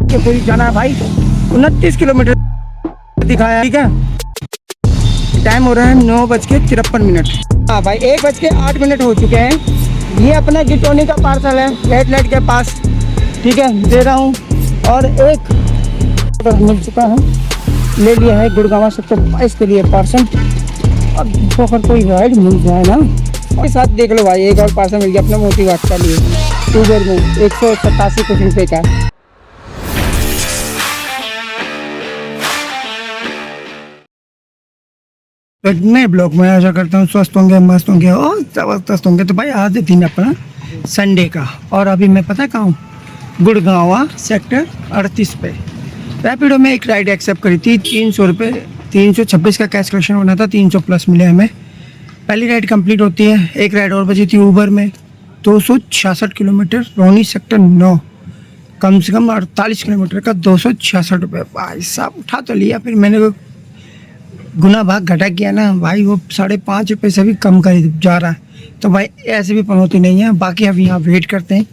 के पूरी जाना है भाई, 29 किलोमीटर दिखाया। ठीक है, टाइम हो रहा है 9:53। हाँ भाई, 1:08 हो चुके हैं। ये अपना गिटोनी का पार्सल है, रेड लाइट के पास। ठीक है, दे रहा हूँ। और एक मिल चुका है, ले लिया है गुड़गांव 722 के लिए पार्सल। अब तो अगर कोई राइड मिल जाए ना, और साथ देख लो भाई, एक और पार्सल मिल गया अपना मोती घाट का लिए, उबर में 187 कुछ रुपये का। नए ब्लॉग में आशा करता हूँ स्वस्थ होंगे, मस्त होंगे और जबरदस्त होंगे। तो भाई आज दिन अपना संडे का, और अभी मैं पता कहाँ हूँ, गुड़गांव सेक्टर 38 पे। रैपिडो में एक राइड एक्सेप्ट करी थी, 300 रुपये, 326 का कैश कलेक्शन होना था, 300 प्लस मिले हमें। पहली राइड कंप्लीट होती है। एक राइड और बची थी ऊबर में, 266 किलोमीटर, रोनी सेक्टर 9, कम से कम 48 किलोमीटर का 266 रुपये। भाई साहब उठा तो लिया, फिर मैंने गुना भाग घटा किया ना भाई, वो 5.5 रुपये से भी कम कर जा रहा है। तो भाई ऐसे भी पनौती नहीं है। बाकी अब यहाँ वेट करते हैं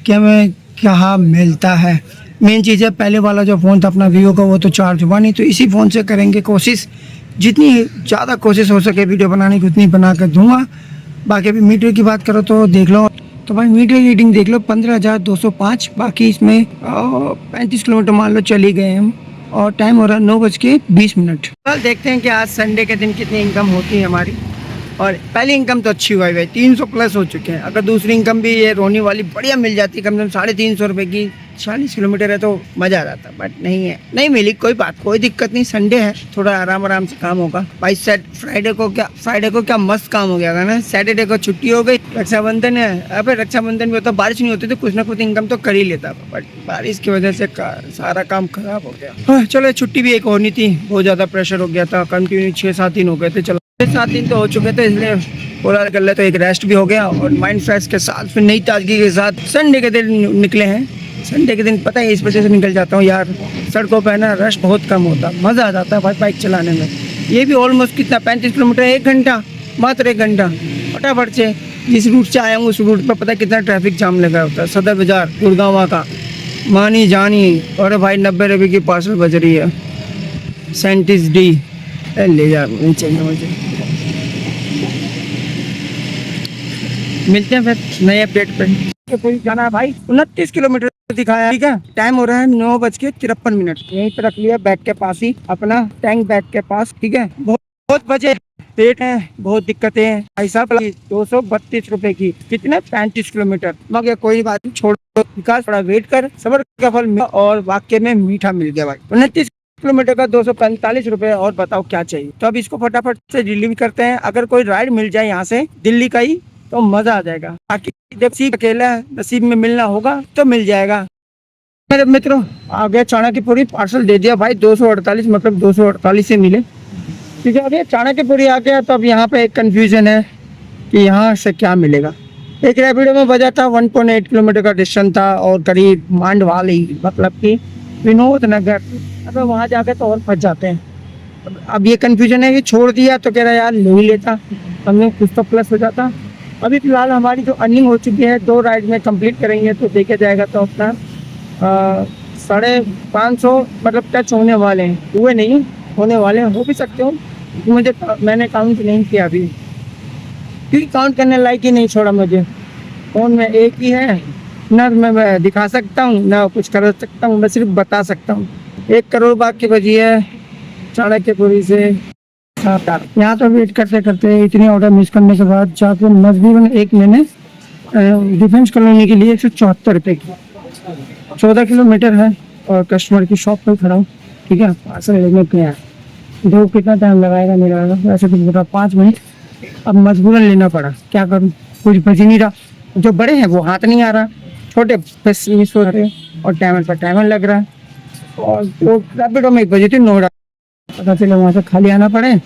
कि हमें क्या मिलता है। मेन चीज़ है, पहले वाला जो फ़ोन था अपना वीवो का, वो तो चार्ज हुआ नहीं, तो इसी फ़ोन से करेंगे कोशिश। जितनी ज़्यादा कोशिश हो सके वीडियो बनाने की उतनी बना कर दूँगा। बाकी अभी मीटर की बात करो तो देख लो, तो भाई मीटर रीडिंग देख लो 15,205। बाकी इसमें 35 किलोमीटर मान लो चली गए हम, और टाइम हो रहा है 9:20। कल देखते हैं कि आज संडे के दिन कितनी इनकम होती है हमारी। और पहली इनकम तो अच्छी हुई भाई, 300 प्लस हो चुके हैं। अगर दूसरी इनकम भी ये रोनी वाली बढ़िया मिल जाती, कम से कम 350 रुपये की, 40 किलोमीटर है, तो मज़ा आ जाता। बट नहीं है, नहीं मिली, कोई बात, कोई दिक्कत नहीं। संडे है, थोड़ा आराम से काम होगा भाई। फ्राइडे को क्या मस्त काम हो गया ना। सैटरडे को छुट्टी हो गई, रक्षाबंधन है। अब रक्षाबंधन में होता, बारिश नहीं होती तो कुछ ना कुछ इनकम तो कर ही लेता, बट बारिश की वजह से सारा काम खराब हो गया। चलो, छुट्टी भी एक होनी थी, बहुत ज़्यादा प्रेशर हो गया था। कंटिन्यू 6-7 दिन हो गए थे। चलो 6-7 दिन तो हो चुके थे, इसलिए पूरा कर ले, तो एक रेस्ट भी हो गया और माइंड फ्रेश के साथ, फिर नई ताजगी के साथ संडे के दिन निकले हैं। संडे के दिन पता है इस वजह से निकल जाता हूँ यार, सड़कों पर ना रश बहुत कम होता, मज़ा आ जाता है भाई बाइक चलाने में। ये भी ऑलमोस्ट कितना 35 किलोमीटर, 1 घंटा, मात्र 1 घंटा फटाफट से। जिस रूट से आया हूँ उस रूट पर पता है कितना ट्रैफिक जाम लगा होता है। सदर बाजार गुड़गांव का मानी जानी, और भाई 90 रुपये की पार्सल बज रही है। 37D ले जा, नहीं चाहिए मुझे। मिलते हैं फिर नए अपडेट पे। कोई जाना है भाई, 29 किलोमीटर दिखाया। ठीक है, टाइम हो रहा है 9:53। यहीं पे रख लिया, बैग के पास ही, अपना टैंक बैग के पास। ठीक है, बहुत बजे पेट है, बहुत दिक्कतें हैं भाई साहब। 232 रुपए की, कितने 35 किलोमीटर। मगर कोई बात नहीं, छोड़ विकास, थोड़ा वेट कर, सबर का फल मिला और वाकई में मीठा मिल गया भाई। 29 किलोमीटर का 245 रुपए, और बताओ क्या चाहिए। तो अब इसको फटाफट से डिलीवर करते हैं। अगर कोई राइड मिल जाए यहाँ से दिल्ली का ही, तो मजा आ जाएगा। बाकी जब अकेला नसीब में मिलना होगा तो मिल जाएगा। मेरे मित्रों, आ गया चाणक्यपुरी, पार्सल दे दिया भाई। 248, मतलब 248 से मिले। ठीक है, अभी चाणक्यपुरी आ गया। तो अब यहाँ पे एक कंफ्यूजन है कि यहाँ से क्या मिलेगा। एक रैपिडो में बजा था, 1.8 किलोमीटर का डिस्टेंस था, और करीब मांडवाली, मतलब कि विनोद नगर। अब वहाँ जाके तो और फंस जाते हैं। अब ये कंफ्यूजन है कि छोड़ दिया तो कह रहा यार ले ही लेता, हमने कुछ तो प्लस हो जाता। अभी फिलहाल हमारी जो अर्निंग हो चुकी है, 2 राइड में कंप्लीट करेंगे तो देखा जाएगा, तो अपना 550 मतलब टच होने वाले हैं। हुए नहीं, होने वाले हैं, हो भी सकते हो। मैंने काउंट नहीं किया अभी, क्योंकि काउंट करने लायक ही नहीं छोड़ा मुझे। फ़ोन में एक ही है ना, मैं दिखा सकता हूँ ना कुछ कर सकता हूँ, मैं सिर्फ बता सकता हूँ। 1 करोड़ बाग की बजी है चाणक्यपुरी से। यहाँ तो वेट करते करते इतने ऑर्डर मिस करने के बाद जाकर मजबूरन एक मैंने डिफेंस कॉलोनी के लिए 174 रुपये की, 14 किलोमीटर है, और कस्टमर की शॉप पर खड़ा हूँ। ठीक है, पार्सल लेने के लिए। दो कितना टाइम लगाएगा मेरा, वैसे तो पूरा 5 मिनट। अब मजबूरन लेना पड़ा, क्या करूँ, कुछ बच ही नहीं रहा। जो बड़े हैं वो हाथ नहीं आ रहा, छोटे बस मिस हो रहे, और टाइमर पर टाइमर लग रहा है। और तो रैपिडो में 1 बजे थी, नोएडा, पता चला वहाँ से खाली आना पड़े,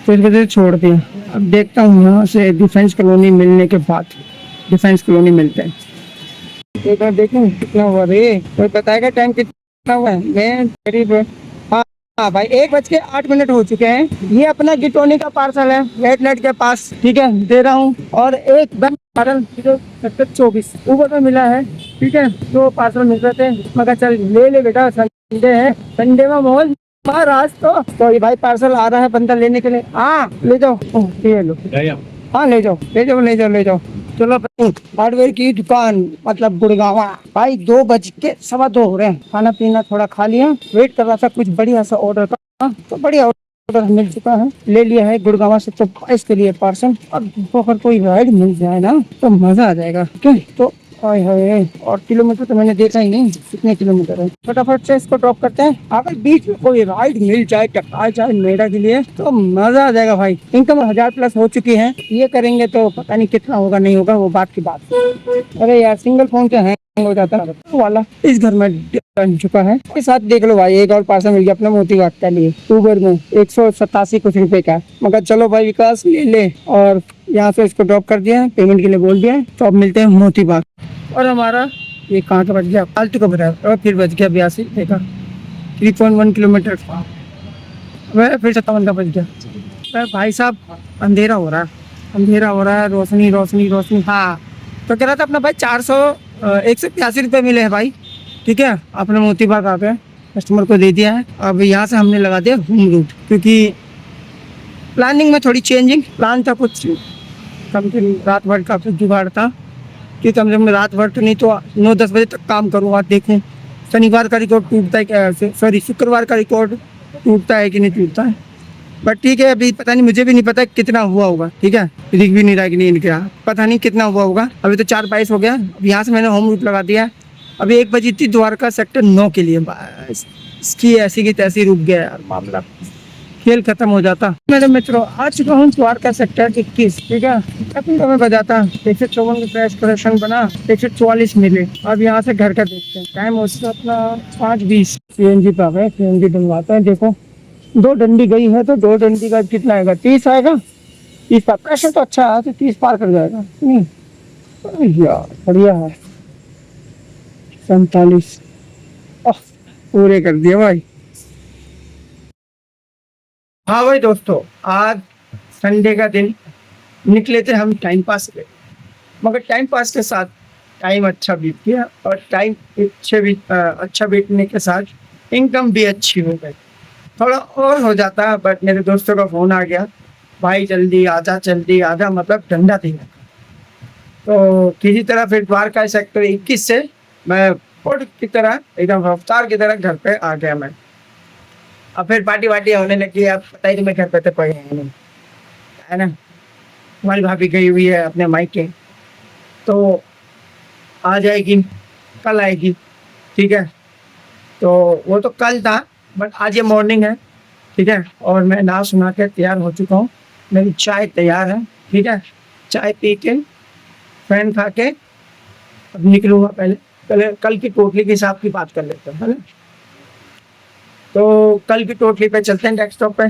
तो इस वजह से छोड़ दिया। अब देखता हूँ यहाँ से डिफेंस कॉलोनी मिलने के बाद, डिफेंस कॉलोनी मिलते हैं। इधर देखें कितना हुआ रे, कोई बताएगा टाइम कितना हुआ है। मैं करीब हाँ भाई 1:08 हो चुके हैं। ये अपना गिटोनी का पार्सल है रेड लाइट के पास, ठीक है, दे रहा हूँ। और एक बैंक पार्सल 24 ऊबर में मिला है, ठीक है। दो पार्सल मिल रहे थे, मगर चल ले ले बेटा, संडे है, संडे में मॉल बाहर आज तो ये भाई पार्सल आ रहा है बंदा लेने के लिए। हाँ ले जाओ, ये लो, हाँ ले जाओ ले जाओ ले जाओ ले जाओ। चलो हार्डवेयर की दुकान मतलब गुड़गावा। भाई 2:15 हो रहे हैं, खाना पीना थोड़ा खा लिया, वेट कर रहा था कुछ बढ़िया सा ऑर्डर का, तो बढ़िया ऑर्डर मिल चुका है, ले लिया है गुड़गावा से। तो इसके लिए पार्सल, अब अगर कोई राइड मिल जाए ना तो मजा आ जाएगा, ठीक है। तो हाय हाय, और किलोमीटर तो मैंने देखा ही नहीं कितने किलोमीटर है। फटाफट से इसको ड्रॉप करते हैं। अगर बीच में कोई राइड मिल जाए टक्कर जाए मेरा के लिए तो मजा आ जाएगा भाई। इनकम 1000+ हो चुकी है, ये करेंगे तो पता नहीं कितना होगा नहीं होगा, वो बात की बात। अरे यार सिंगल फोन से हैंग हो जाता है वाला, इस घर में बन चुका है। इसके साथ देख लो भाई एक और पार्सल मिल गया अपना मोती बाग के लिए, उबर में 187 कुछ रुपए का। मगर चलो भाई विकास ले ले, और यहाँ से इसको ड्रॉप कर दिया है, पेमेंट के लिए बोल दिया है। तो अब मिलते हैं मोती बाग। और हमारा ये कहाँ का बच गया, फालतू का बचा, और फिर बच गया 82 देखा 3.1 किलोमीटर, फिर 57 का बच गया। भाई साहब अंधेरा हो रहा है, अंधेरा हो रहा है, रोशनी रोशनी रोशनी। हाँ तो कह रहा था अपना भाई 182 रुपये मिले हैं भाई, ठीक है। अपने मोती बाग आ गए, कस्टमर को दे दिया है। अब यहाँ से हमने लगा दिया होम रूट, क्योंकि प्लानिंग में थोड़ी चेंजिंग प्लान था, कुछ कम से रात भर का जुगाड़ था कि कम से कम रात भर तो नहीं तो 9-10 बजे तक काम करूँगा। देखें शनिवार का रिकॉर्ड टूटता है क्या, सॉरी शुक्रवार का रिकॉर्ड टूटता है कि नहीं टूटता है, बट ठीक है। अभी पता नहीं, मुझे भी नहीं पता कितना हुआ होगा, ठीक है। दिख भी नहीं रहा कि नहीं इनके यहाँ, पता नहीं कितना हुआ होगा। अभी तो 4:22 हो गया। अब यहाँ से मैंने होम रूट लगा दिया। अभी 1 बजी थी द्वारका सेक्टर 9 के लिए, बस इसकी ऐसी की तैसी रुक गया यार, मामला खेल खत्म हो जाता। मेरे मित्रों आ चुका हूँ द्वारका सेक्टर 21, ठीक है। अपने में बजाता 154 का क्रैश करेक्शन बना, 144 मिले। अब यहाँ से घर का देखते हैं, टाइम हो चुका अपना 5:20। CNG पे आ गए, CNG डलवाते हैं। देखो 2 डंडी गई है, तो 2 डंडी का कितना आएगा, 30 आएगा। 30 का प्रेशर तो अच्छा है, तो 30 पार कर जाएगा नहीं यार, बढ़िया है। 47 पूरे कर दिए भाई। हाँ भाई दोस्तों, आज संडे का दिन निकले थे हम टाइम पास के, मगर टाइम पास के साथ टाइम अच्छा बीत गया, और टाइम अच्छा बीतने के साथ इनकम भी अच्छी हो गई। थोड़ा और हो जाता, बट मेरे दोस्तों का फ़ोन आ गया, भाई जल्दी आजा, मतलब डंडा देना। तो किसी तरह फिर द्वारका सेक्टर 21 से मैं फुट की तरह एकदम रफ्तार की तरह घर पे आ गया मैं। अब फिर पार्टी वार्टी होने लगी। अब पता ही नहीं मैं घर पे तो पड़े हैं नहीं, है ना। हमारी भाभी गई हुई है अपने मायके, तो आ जाएगी, कल आएगी, ठीक है। तो वो तो कल था, बट आज ये मॉर्निंग है, ठीक है। और मैं नहा सुना के तैयार हो चुका हूँ, मेरी चाय तैयार है, ठीक है। चाय पी के फैन खा के अब निकलूँगा। पहले कल की टोटली के हिसाब की बात कर लेते हैं, है ना। तो कल की टोटली पे चलते हैं, डेस्कटॉप पे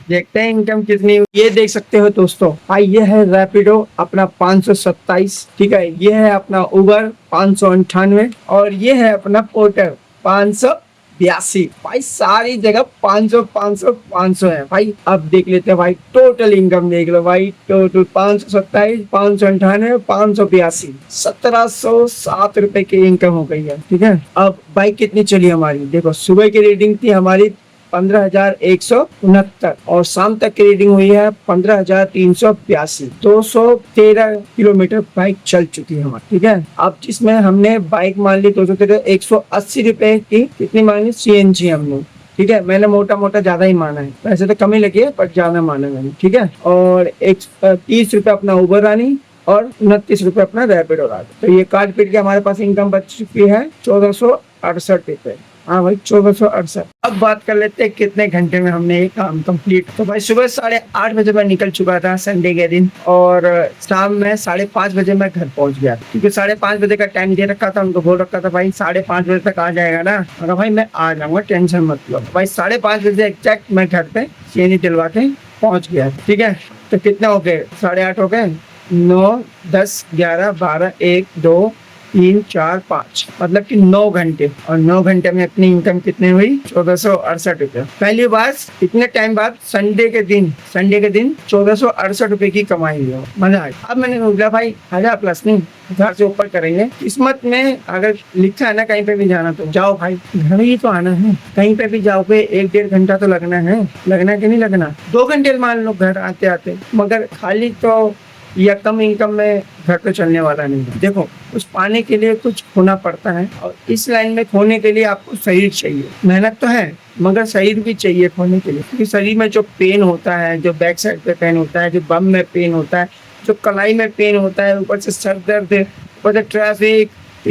देखते हैं इनकम कितनी। ये देख सकते हो दोस्तों भाई, ये है रैपिडो अपना 527, ठीक है। ये है अपना उबर 598, और ये है अपना पोर्टर 582। भाई सारी जगह 500 500 500 है भाई। अब देख लेते हैं भाई टोटल इनकम, देख लो भाई, टोटल 527, 598, 582, 1707 रुपए की इनकम हो गई है, ठीक है। अब बाइक कितनी चली हमारी, देखो सुबह की रीडिंग थी हमारी 15,169, और शाम तक की रीडिंग हुई है 15,382। 213 किलोमीटर बाइक चल चुकी है हमारी, ठीक है। अब जिसमें हमने बाइक मान ली 213, 180 रुपए की कितनी मान ली CNG हमने, ठीक है। मैंने मोटा मोटा ज्यादा ही माना है, वैसे तो कम ही लगी है पर ज्यादा माना मैंने, ठीक है। और 30 रुपए अपना उबर रानी, और 29 रुपए अपना रैपिडो रानी। तो ये काट पीट के हमारे पास इनकम बच चुकी है 1468 रुपए। हाँ भाई 1468। अब बात कर लेते हैं कितने घंटे में हमने ये काम कंप्लीट। तो भाई सुबह 8:30 बजे मैं निकल चुका था संडे के दिन, और शाम में 5:30 बजे मैं घर पहुंच गया, क्योंकि 5:30 बजे का टाइम दे रखा था, उनको बोल रखा था भाई 5:30 बजे तक आ जाएगा ना। अगर भाई मैं आ जाऊंगा, टेंशन मत लो। भाई 5:30 बजे एग्जैक्ट मैं घर पे CNG दिलवा के पहुंच गया, ठीक है। तो कितना हो गए, 8:30 हो गए, 9, 10, 11, 12, 1, 2, 3 4 5, मतलब कि 9 घंटे, और 9 घंटे में अपनी इनकम कितनी हुई? 1468 रुपये। पहली बार इतने टाइम बाद संडे के दिन 1468 रुपये की कमाई हुई। मजा आया। अब मैंने बोला भाई 1000 प्लस नहीं, 1000 से ऊपर करेंगे। किस्मत में अगर लिखा है ना कहीं पे भी जाना तो जाओ भाई, घर ही तो आना है। कहीं पे भी जाओगे 1 1.5 घंटा तो लगना है, लगना कि नहीं लगना? 2 घंटे मान लो घर आते आते, मगर खाली तो या कम इनकम में घर तो चलने वाला नहीं है। देखो, कुछ पाने के लिए कुछ खोना पड़ता है, और इस लाइन में खोने के लिए आपको शरीर चाहिए। मेहनत तो है मगर शरीर भी चाहिए खोने के लिए, क्योंकि शरीर में जो पेन होता है, जो बैक साइड पे पेन होता है, जो बम में पेन होता है, जो कलाई में पेन होता है, ऊपर से सर दर्द, ऊपर से ट्रैफिक, तो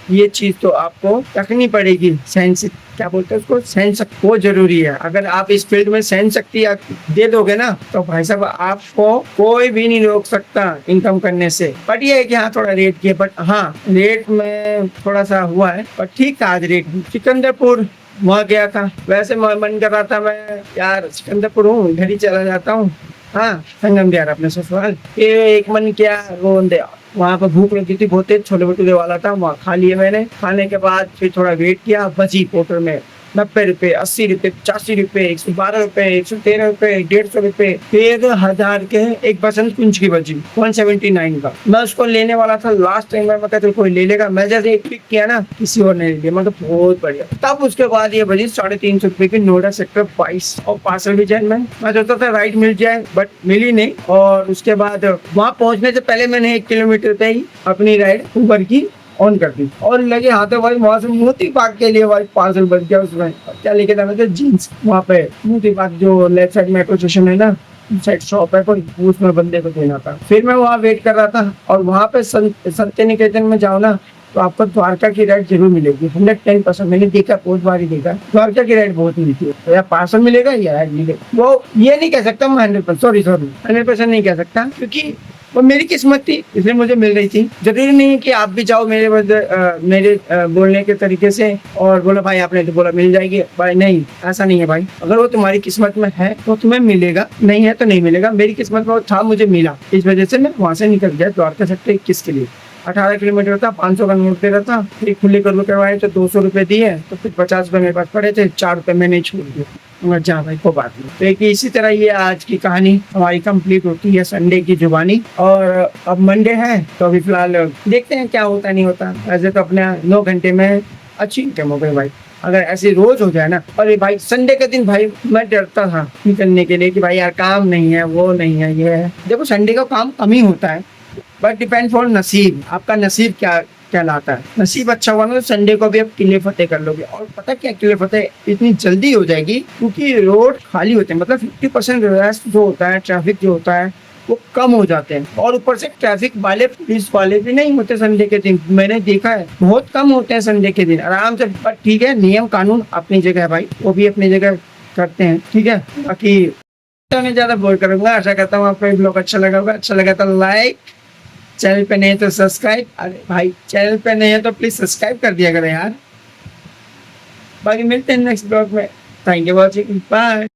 ये चीज तो आपको रखनी पड़ेगी। क्या बोलते हैं उसको, सहन शक्ति वो जरूरी है। अगर आप इस फील्ड में सहन शक्ति दे दोगे ना, तो भाई साहब आपको कोई भी नहीं रोक सकता इनकम करने से। बट ये है कि हाँ थोड़ा रेट की है, बट हाँ रेट में थोड़ा सा हुआ है, पर ठीक था आज रेट। सिकंदरपुर वहाँ गया था, वैसे मन कर रहा था मैं यार सिकंदरपुर हूँ, इधर ही चला जाता हूँ। हाँ, संगम दिया अपने ससुराल। ये एक मन किया वहाँ पर भूख लगी थी बहुत तेज, छोले भटूरे वाला था, वहाँ खा लिए मैंने। खाने के बाद फिर थोड़ा वेट किया, बची पोटर में 90 रुपए, 80 रुपए, 85 रुपए, 112 रुपए, 113 रुपए, 150 रुपए, फिर 1000 के एक बसंत कुंज की बची 179 का। मैं उसको लेने वाला था लास्ट टाइम में, मैं कोई ले लेगा। मैं जैसे एक पिक किया ना, किसी और ने ले लिया, मतलब बहुत बढ़िया। तब उसके बाद ये बजी 350 रुपए की नोएडा सेक्टर 22, और पार्सल भी जैन में। मैं सोचता था राइड मिल जाए, बट मिली नहीं। और उसके बाद वहाँ पहुंचने से पहले मैंने 1 किलोमीटर पे ही अपनी राइड उबर की ऑन कर दी, और लगे हाथों भाई वहां से मोती बाग के लिए भाई पार्सल बच गया। उसमें क्या लेके जाना था? जीन्स। वहाँ पे मोती बाग जो लेफ्ट साइड मेट्रो स्टेशन है ना, साइड शॉप है कोई, उसमें बंदे को देना था। फिर मैं वहाँ वेट कर रहा था, और वहाँ पे संत निकेतन में जाओ ना, तो आपको द्वारका की राइड जरूर मिलेगी 110%। मैंने देखा, बहुत बार ही देखा, द्वारका की राइड बहुत मिलती है। तो या पार्सल मिलेगा या राइड मिलेगा। वो ये नहीं कह सकता मैं 100% नहीं कह सकता, क्योंकि वो मेरी किस्मत थी, इसलिए मुझे मिल रही थी। जरूरी नहीं है कि आप भी जाओ मेरे बोलने के तरीके से और बोलो भाई आपने तो बोला मिल जाएगी। भाई नहीं, ऐसा नहीं है भाई। अगर वो तुम्हारी किस्मत में है तो तुम्हें मिलेगा, नहीं है तो नहीं मिलेगा। मेरी किस्मत में वो था, मुझे मिला, इस वजह से मैं वहां से निकल गया द्वारका सेक्टर 21 के लिए। 18 किलोमीटर था, 500 का नोट दे रहा था। फिर खुले करवा करवाए तो 200 रुपए दिए, तो फिर 50 रुपए मेरे पास पड़े थे, 4 रुपए मैंने छोड़ दिए। जा भाई को बात नहीं। तो एक इसी तरह ये आज की कहानी हमारी कंप्लीट होती है, संडे की जुबानी। और अब मंडे है, तो अभी फिलहाल देखते हैं क्या होता नहीं होता। ऐसे तो अपने 9 घंटे में अच्छी इनकम हो गई भाई। अगर ऐसे रोज हो जाए ना, अरे भाई संडे के दिन भाई मैं डरता था निकलने के लिए कि भाई यार काम नहीं है, वो नहीं है, ये है। देखो संडे का काम कम ही होता है, बट डिपेंड फॉर नसीब। आपका नसीब क्या लाता है। नसीब अच्छा हुआ ना तो संडे को भी आप किले फतेह कर लोगे। और पता क्या, किले फतेह इतनी जल्दी हो जाएगी क्योंकि रोड खाली होते हैं। मतलब 50% रेस्ट जो होता है, ट्रैफिक जो होता है वो कम हो जाते हैं। और ऊपर से ट्रैफिक वाले, पुलिस वाले भी नहीं होते संडे के दिन। मैंने देखा है बहुत कम होते हैं संडे के दिन, आराम से। पर ठीक है, नियम कानून अपनी जगह है भाई, वो भी अपनी जगह करते हैं, ठीक है। बाकी मैं ज्यादा बोल करूंगा। आशा करता हूँ आपको ब्लॉग अच्छा लगा होगा। अच्छा लगा तो लाइक, चैनल पे नहीं है तो सब्सक्राइब। अरे भाई चैनल पे नहीं है तो प्लीज सब्सक्राइब कर दिया करें यार। बाकी मिलते हैं नेक्स्ट ब्लॉग में। Thank you watching, bye.